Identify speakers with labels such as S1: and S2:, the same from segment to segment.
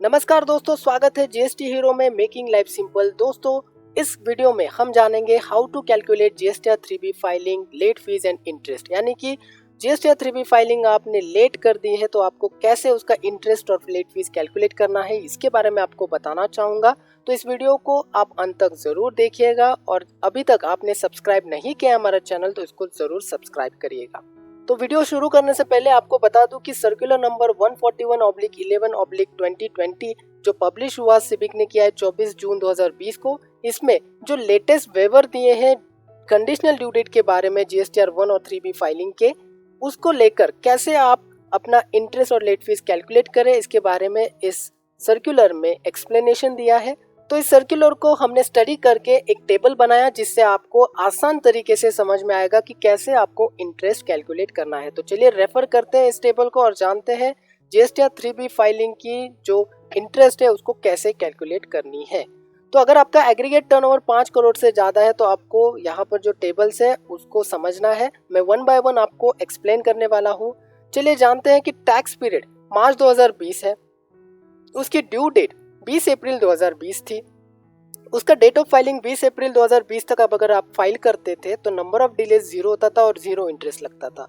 S1: नमस्कार दोस्तों, स्वागत है जीएसटी हीरो में मेकिंग लाइफ सिंपल। दोस्तों, इस वीडियो में हम जानेंगे how to calculate GST 3B filing, late fees and interest. यानी कि जीएसटी 3B फाइलिंग आपने लेट कर दी है तो आपको कैसे उसका इंटरेस्ट और लेट फीस कैलकुलेट करना है, इसके बारे में आपको बताना चाहूँगा। तो इस वीडियो को आप अंत तक ज़रूर देखिएगा और अभी तक आपने सब्सक्राइब नहीं किया हमारा चैनल तो इसको ज़रूर सब्सक्राइब करिएगा। तो वीडियो शुरू करने से पहले आपको बता दूं कि सर्कुलर नंबर 141/11/2020 जो पब्लिश हुआ सिबिक ने किया है 24 जून 2020 को, इसमें जो लेटेस्ट वेवर दिए हैं कंडीशनल ड्यू डेट के बारे में जीएसटीआर 1 और 3B फाइलिंग के, उसको लेकर कैसे आप अपना इंटरेस्ट और लेट फीस कैलकुलेट करें, इसके बारे में इस सर्कुलर में एक्सप्लेनेशन दिया है। तो इस सर्कुलर को हमने स्टडी करके एक टेबल बनाया जिससे आपको आसान तरीके से समझ में आएगा कि कैसे आपको इंटरेस्ट कैलकुलेट करना है। तो चलिए रेफर करते हैं इस टेबल को और जानते हैं जीएसटीआर 3B फाइलिंग की जो इंटरेस्ट है उसको कैसे कैलकुलेट करनी है। तो अगर आपका एग्रीगेट टर्नओवर 5 करोड़ से ज़्यादा है तो आपको यहाँ पर जो टेबल्स है उसको समझना है। मैं वन बाय वन आपको एक्सप्लेन करने वाला हूँ। चलिए जानते हैं कि टैक्स पीरियड मार्च 2020 है, उसकी ड्यू डेट 20 अप्रैल 2020 थी, उसका डेट ऑफ फाइलिंग 20 अप्रैल 2020 तक अब अगर आप फाइल करते थे तो नंबर ऑफ डिलेज 0 होता था और 0 इंटरेस्ट लगता था।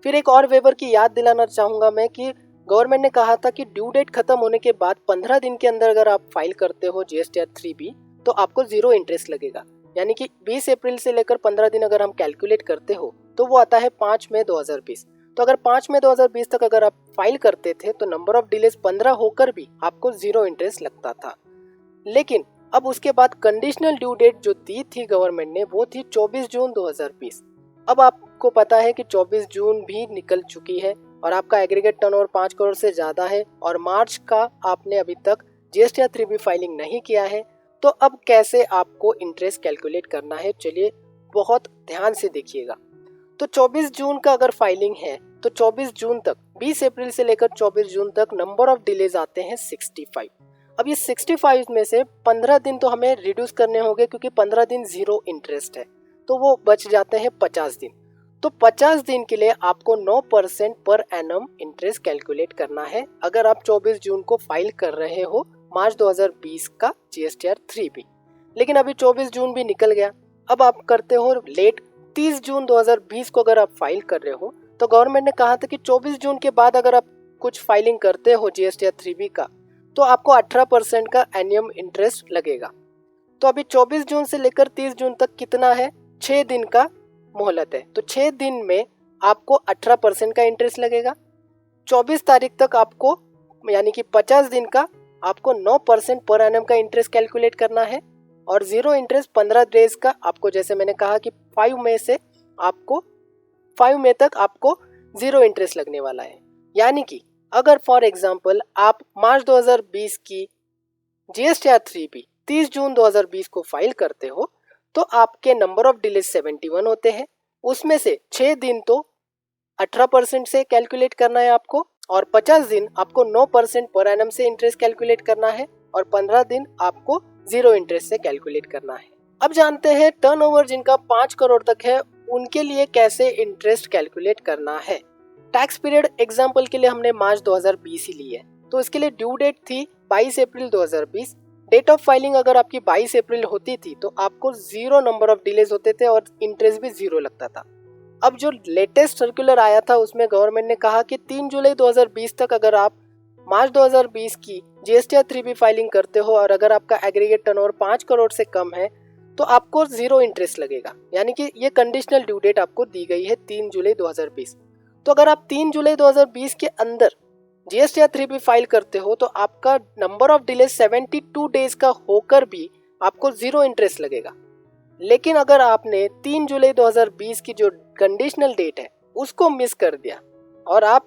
S1: फिर एक और वेवर की याद दिलाना चाहूँगा मैं कि गवर्नमेंट ने कहा था कि ड्यू डेट खत्म होने के बाद 15 दिन के अंदर अगर आप फाइल करते हो जीएसटीआर 3B तो आपको 0 इंटरेस्ट लगेगा। यानी कि 20 अप्रैल से लेकर 15 दिन अगर हम कैलकुलेट करते हो तो वो आता है 5 मई 2020। तो अगर 5 मई 2020 तक अगर आप फाइल करते थे तो नंबर ऑफ डिलेज 15 होकर भी आपको 0 इंटरेस्ट लगता था। लेकिन अब उसके बाद कंडीशनल ड्यू डेट जो दी थी गवर्नमेंट ने वो थी 24 जून 2020। अब आपको पता है कि 24 जून भी निकल चुकी है और आपका एग्रीगेट टर्नओवर 5 करोड़ से ज़्यादा है और मार्च का आपने अभी तक जीएसटीआर 3B फाइलिंग नहीं किया है। तो अब कैसे आपको इंटरेस्ट कैलकुलेट करना है, चलिए बहुत ध्यान से देखिएगा। तो 24 जून का अगर फाइलिंग है तो 24 जून तक, 20 अप्रैल से लेकर 24 जून तक नंबर ऑफ डिलेज आते हैं 65। अब ये 65 में से 15 दिन तो हमें रिड्यूस करने होंगे क्योंकि 15 दिन 0 इंटरेस्ट है, तो वो बच जाते हैं 50 दिन। तो 50 दिन के लिए आपको 9% पर एनम इंटरेस्ट कैलकुलेट करना है अगर आप 24 जून को फाइल कर रहे हो मार्च 2020 का जीएसटीआर 3B। लेकिन अभी 24 जून भी निकल गया, अब आप करते हो लेट 30 जून 2020 को अगर आप फाइल कर रहे हो तो गवर्नमेंट ने कहा था कि 24 जून के बाद अगर आप कुछ फाइलिंग करते हो जीएसटीआर 3B का तो आपको 18% का एनुअल इंटरेस्ट लगेगा। तो अभी 24 जून से लेकर 30 जून तक कितना है, 6 दिन का मोहलत है। तो 6 दिन में आपको 18% का इंटरेस्ट लगेगा। 24 तारीख तक आपको यानी कि 50 दिन का आपको 9% पर एनम का इंटरेस्ट कैलकुलेट करना है और 0 इंटरेस्ट 15 डेज का आपको, जैसे मैंने कहा कि 5 मई तक आपको 0 इंटरेस्ट लगने वाला है। यानी कि अगर फॉर एग्जांपल आप मार्च 2020 की जीएसटीआर 3B 30 जून 2020 को फाइल करते हो तो आपके नंबर ऑफ डिलेज 71 होते हैं, उसमें से 6 दिन तो 18% से कैलकुलेट करना है आपको और 50 दिन आपको 9% पर एनम से इंटरेस्ट कैलकुलेट करना है और 15 दिन आपको 0 इंटरेस्ट से कैलकुलेट करना है। अब जानते हैं टर्नओवर जिनका 5 करोड़ तक है उनके लिए कैसे इंटरेस्ट कैलकुलेट करना है। टैक्स पीरियड एग्जाम्पल के लिए हमने मार्च 2020 ही ली है, तो इसके लिए ड्यू डेट थी 22 अप्रैल 2020। डेट ऑफ फाइलिंग अगर आपकी 22 अप्रैल होती थी तो आपको 0 नंबर ऑफ डिलेज होते थे और इंटरेस्ट भी 0 लगता था। अब जो लेटेस्ट सर्कुलर आया था उसमें गवर्नमेंट ने कहा कि 3 जुलाई 2020 तक अगर आप मार्च 2020 की जीएसटीआर 3B फाइलिंग करते हो और अगर आपका एग्रीगेट टर्नओवर 5 करोड़ से कम है तो आपको 0 इंटरेस्ट लगेगा। यानी कि ये कंडीशनल ड्यू डेट आपको दी गई है 3 जुलाई 2020। तो अगर आप 3 जुलाई 2020 के अंदर जीएसटीआर 3B फाइल करते हो तो आपका नंबर ऑफ डिले 72 डेज का होकर भी आपको 0 इंटरेस्ट लगेगा। लेकिन अगर आपने 3 जुलाई 2020 की जो कंडीशनल डेट है उसको मिस कर दिया और आप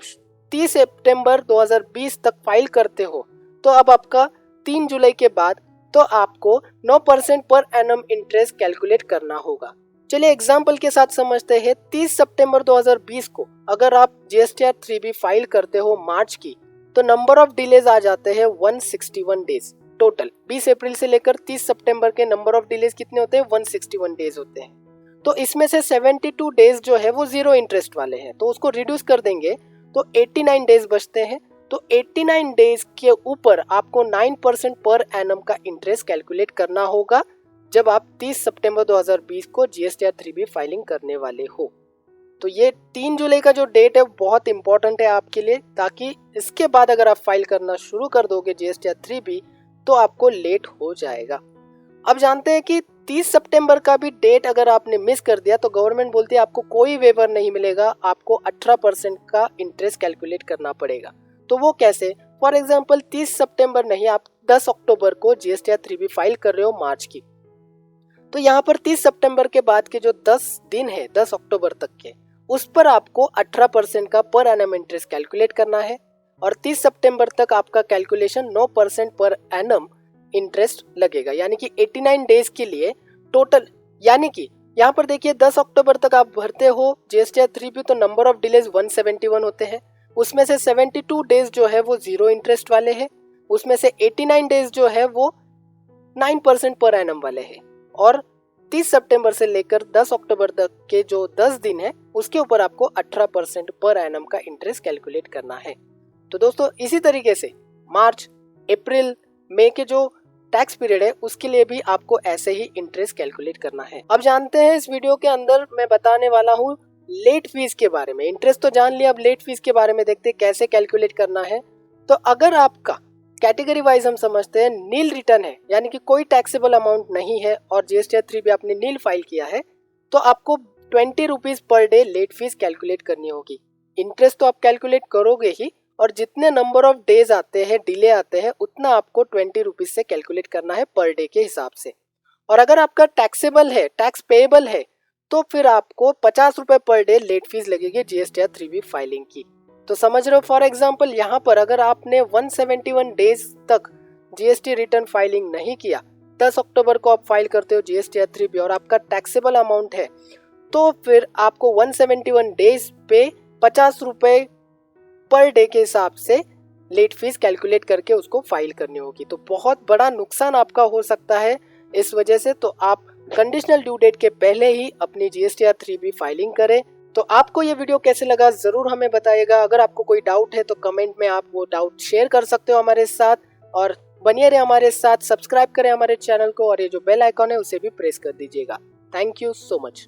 S1: 30 सितंबर 2020 तक फाइल करते हो तो अब आपका 3 जुलाई के बाद तो आपको 9% पर एनम इंटरेस्ट कैलकुलेट करना होगा। चलिए एग्जाम्पल के साथ समझते हैं। 30 सितंबर 2020 को अगर आप जीएसटीआर 3B फाइल करते हो मार्च की तो नंबर ऑफ डिलेज आ जाते हैं 161 डेज टोटल। 20 अप्रैल से लेकर 30 सितंबर के नंबर ऑफ डिलेज कितने होते हैं, 161 डेज होते हैं। तो इसमें से 72 डेज जो है वो 0 इंटरेस्ट वाले हैं तो उसको रिड्यूस कर देंगे तो 89 डेज बचते हैं। तो 89 डेज के ऊपर आपको 9% पर एनम का इंटरेस्ट कैलकुलेट करना होगा जब आप 30 सितंबर 2020 को जीएसटीआर 3B फाइलिंग करने वाले हो। तो ये 3 जुलाई का जो डेट है बहुत इंपॉर्टेंट है आपके लिए, ताकि इसके बाद अगर आप फाइल करना शुरू कर दोगे जीएसटीआर 3B तो आपको लेट हो जाएगा। अब जानते हैं कि 30 सितंबर का भी डेट अगर आपने मिस कर दिया तो गवर्नमेंट बोलती है आपको कोई वेवर नहीं मिलेगा, आपको 18% का इंटरेस्ट कैलकुलेट करना पड़ेगा। तो वो कैसे? फॉर एग्जाम्पल 30 सितंबर नहीं, आप 10 अक्टूबर को जीएसटीआर 3B फाइल कर रहे हो मार्च की, तो यहाँ पर 30 सितंबर के बाद के जो 10 दिन है 10 अक्टूबर तक के, उस पर आपको 18% का पर एनम इंटरेस्ट कैलकुलेट करना है और 30 सितंबर तक आपका कैलकुलेशन 9% पर एनम इंटरेस्ट लगेगा, यानी कि 89 डेज के लिए टोटल। यानी कि यहाँ पर देखिए 10 अक्टूबर तक आप भरते हो जीएसटीआर 3B तो नंबर ऑफ डिलेज 171 होते हैं, उसमें से 72 डेज जो है वो जीरो इंटरेस्ट वाले हैं, उसमें से 89 डेज जो है वो 9% पर एनम वाले हैं और 30 सितंबर से लेकर 10 अक्टूबर तक के जो 10 दिन है उसके ऊपर आपको 18% पर एनम का इंटरेस्ट कैलकुलेट करना है। तो दोस्तों इसी तरीके से मार्च, अप्रैल, मई के जो टैक्स पीरियड है उसके लिए भी आपको ऐसे ही इंटरेस्ट कैलकुलेट करना है। अब जानते हैं इस वीडियो के अंदर मैं बताने वाला हूँ लेट फीस के बारे में। इंटरेस्ट तो जान लिया, अब लेट फीस के बारे में देखते हैं कैसे कैलकुलेट करना है। तो अगर आपका कैटेगरी वाइज हम समझते हैं नील रिटर्न है, यानी कि कोई टैक्सेबल अमाउंट नहीं है और जीएसटीआर 3B आपने नील फाइल किया है, तो आपको 20 rupees per day late fees calculate करनी होगी। इंटरेस्ट तो आप कैलकुलेट करोगे ही और जितने नंबर ऑफ डेज आते हैं, डिले आते हैं, उतना आपको 20 रुपीज से कैलकुलेट करना है पर डे के हिसाब से। और अगर आपका टैक्सेबल है, टैक्स पेएबल है, तो फिर आपको 50 रुपए पर डे लेट फीस लगेगी जीएसटीआर 3B फाइलिंग की। तो समझ रहे हो? फॉर एग्जाम्पल यहाँ पर अगर आपने 171 डेज तक जीएसटी रिटर्न फाइलिंग नहीं किया, 10 अक्टूबर को आप फाइल करते हो जीएसटीआर 3B और आपका टैक्सेबल अमाउंट है, तो फिर आपको 171 डेज पे 50 रुपए पर डे के हिसाब से लेट फीस कैलकुलेट करके उसको फाइल करनी होगी। तो बहुत बड़ा नुकसान आपका हो सकता है इस वजह से। तो आप कंडीशनल ड्यू डेट के पहले ही अपनी जीएसटीआर 3B फाइलिंग करें। तो आपको ये वीडियो कैसे लगा जरूर हमें बताइएगा। अगर आपको कोई डाउट है तो कमेंट में आप वो डाउट शेयर कर सकते हो हमारे साथ, और बनिए रहे हमारे साथ, सब्सक्राइब करें हमारे चैनल को और ये जो बेल आइकॉन है उसे भी प्रेस कर दीजिएगा। Thank you so much.